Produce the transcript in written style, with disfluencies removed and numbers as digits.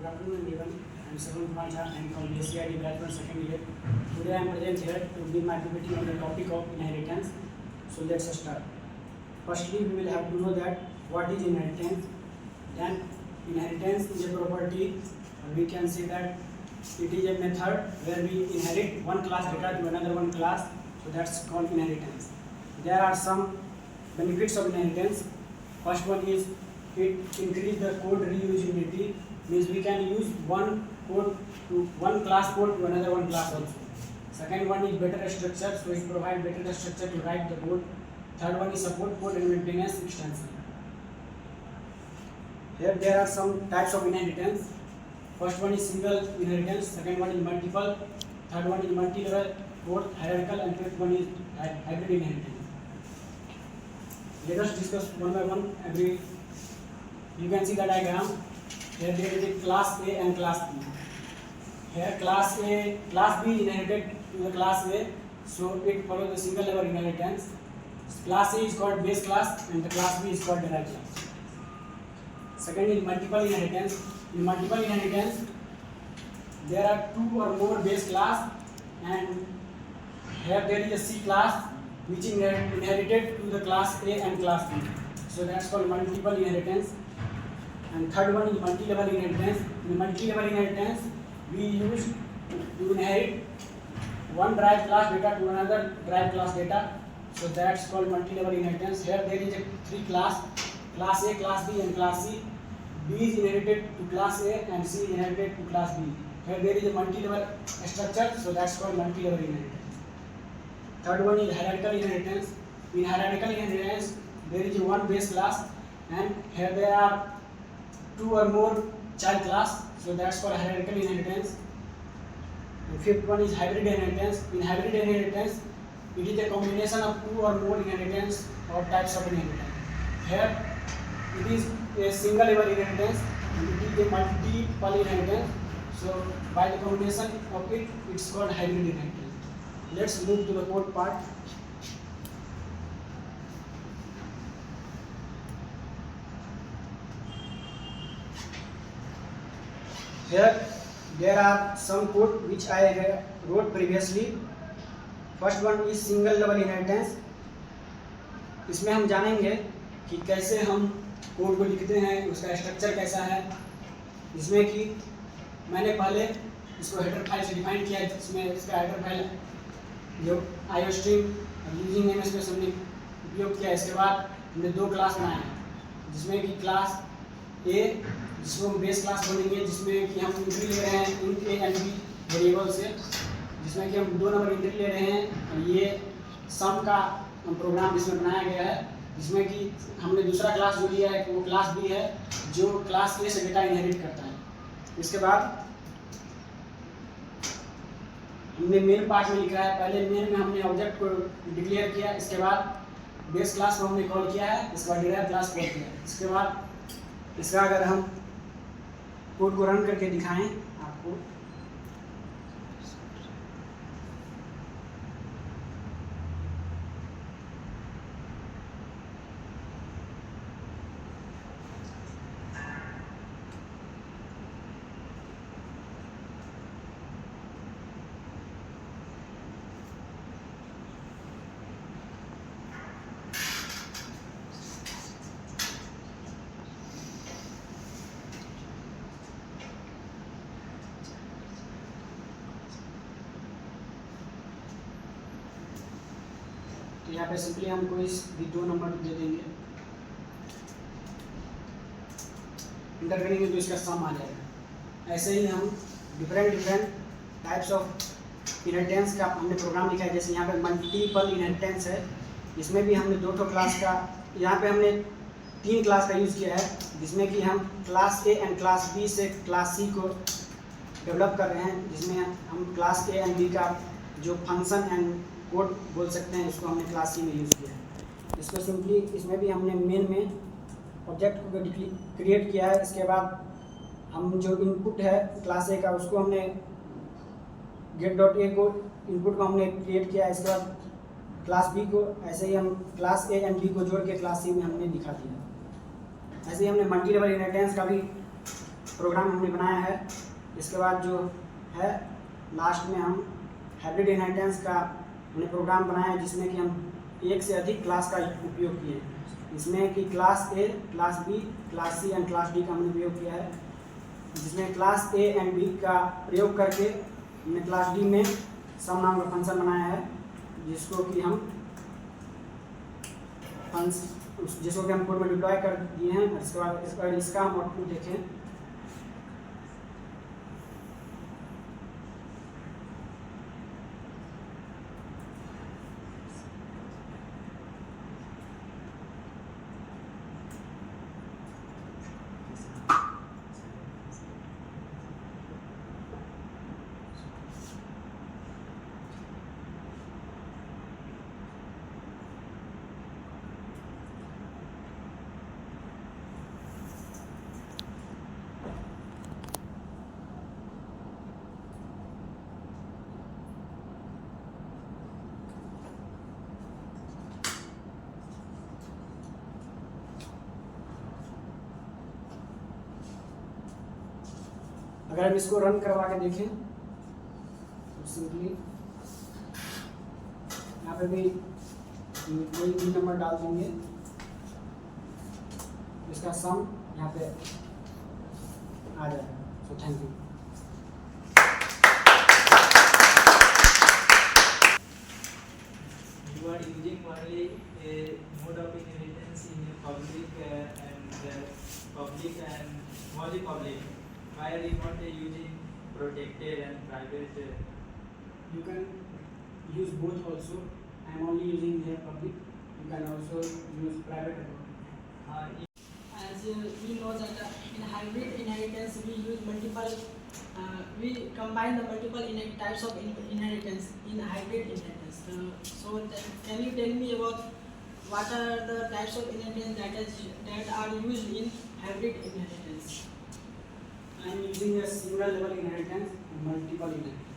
Good afternoon everyone. I am Sarvan Kumar Jha. I am from BSCID Graduate Second Year. Today I am present here to give my PPT on the topic of inheritance. So let's start. Firstly, we will have to know that what is inheritance. Then inheritance is a property, or we can say that it is a method where we inherit one class data to another one class. So that's called inheritance. There are some benefits of inheritance. First one is it increase the code reusability, means we can use one code to one class code to another one class also. Second one is better structure, so it provides better structure to write the code. Third one is support code and maintenance extension. Here there are some types of inheritance. First one is single inheritance, second one is multiple, third one is multi-level, fourth hierarchical, and fifth one is hybrid inheritance. Let us discuss one by one every. You can see the diagram. Here there is a class A and class B. Here class A, class B inherited to the class A, so it follows the single level inheritance. Class A is called base class and the class B is called derived class. Second is multiple inheritance. In multiple inheritance, there are two or more base class, and here there is a C class which inherited to the class A and class B. So that's called multiple inheritance. And third one is multi-level inheritance. In multi-level inheritance, we use to inherit one derived class data to another derived class data. So that's called multi-level inheritance. Here there is a three class A, class B, and class C. B is inherited to class A and C is inherited to class B. Here there is a multi-level structure, so that's called multi-level inheritance. Third one is hierarchical inheritance. In hierarchical inheritance, there is one base class, and here there are two or more child class, so that's called hierarchical inheritance. And fifth one is hybrid inheritance. In hybrid inheritance, it is a combination of two or more inheritance or types of inheritance. Here it is a single level inheritance and it is a multiple inheritance. So by the combination of it, it's called hybrid inheritance. Let's move to the code part. Here there are some code which I wrote previously. First one is single level inheritance. इसमें हम जानेंगे कि कैसे हम code को लिखते हैं, उसका स्ट्रक्चर कैसा है। इसमें कि मैंने पहले इसको हेडर फाइल से डिफाइन किया, जिसमें इसका हेडर फाइल जो आईओस्ट्रीम यूजिंग नेम स्पेस हमने उपयोग किया। इसके बाद हमने दो क्लास बनाए हैं, जिसमें कि क्लास ए जिसको हम बेस क्लास बोलेंगे, जिसमें कि हम एंट्री ले रहे हैं int A and B variable से, जिसमें कि हम दो नंबर एंट्री ले रहे हैं। और ये सम का प्रोग्राम इसमें बनाया गया है, जिसमें कि हमने दूसरा क्लास जो लिया है वो क्लास बी है, जो क्लास ए से डेटा इनहेरिट करता है। इसके बाद हमने मेन पार्ट में लिखा है। पहले मेन में हमने ऑब्जेक्ट को डिक्लेयर किया, इसके बाद बेस क्लास को हमने कॉल किया है, इसके बाद डिराइव क्लास कॉल किया। इसके बाद इसका अगर हम कोड को रन करके दिखाएं आपको, यहाँ पे सिंपली हम कोई भी दो नंबर दे देंगे, इंटर करेंगे तो इसका सम आ जाएगा। ऐसे ही हम डिफरेंट टाइप्स ऑफ इनहेरिटेंस का हमने प्रोग्राम लिखा है। जैसे यहाँ पे मल्टीपल इनहेरिटेंस है, इसमें भी हमने दो क्लास का, यहाँ पे हमने तीन क्लास का यूज़ किया है, जिसमें कि हम class A and class B से क्लास सी को डेवलप कर रहे हैं, जिसमें हम क्लास ए एंड बी का जो फंक्शन एंड कोड बोल सकते हैं, इसको हमने क्लास सी में यूज़ किया है। इसको सिंपली इसमें भी हमने मेन में ऑब्जेक्ट को क्रिएट किया है। इसके बाद हम जो इनपुट है क्लास ए का, उसको हमने गेट डॉट ए को इनपुट को हमने क्रिएट किया है। इसके बाद क्लास बी को ऐसे ही हम क्लास ए एंड बी को जोड़ के क्लास सी में हमने दिखा दिया। ऐसे ही हमने मल्टी लेवल इनहेरिटेंस का भी प्रोग्राम हमने बनाया है। इसके बाद जो है लास्ट में हम हाइब्रिड इनहेरिटेंस का हमने प्रोग्राम बनाया है, जिसमें कि हम एक से अधिक क्लास का उपयोग किए हैं। इसमें कि class A, class B, class C and class D का हमने उपयोग किया है, जिसमें क्लास ए एंड बी का प्रयोग करके हमने क्लास डी में सम नाम का फंक्शन बनाया है, जिसको कि हम कोड में डिप्लॉय कर दिए हैं। इसके बाद इसका हम आउटपुट देखें। अगर हम इसको रन करवा के देखें तो सिंपली यहाँ पे भी कोई भी नंबर डाल देंगे, इसका सम यहाँ पे आ जाएगा। So thank you. You are using only a mode of inheritance in a public and only public. Why are you not using protected and private? You can use both also. I am only using here public. You can also use private. As we know that in hybrid inheritance we use multiple, we combine the multiple types of inheritance in hybrid inheritance. So can you tell me about what are the types of inheritance that are used in hybrid inheritance? I am using a single level inheritance and multiple inheritance.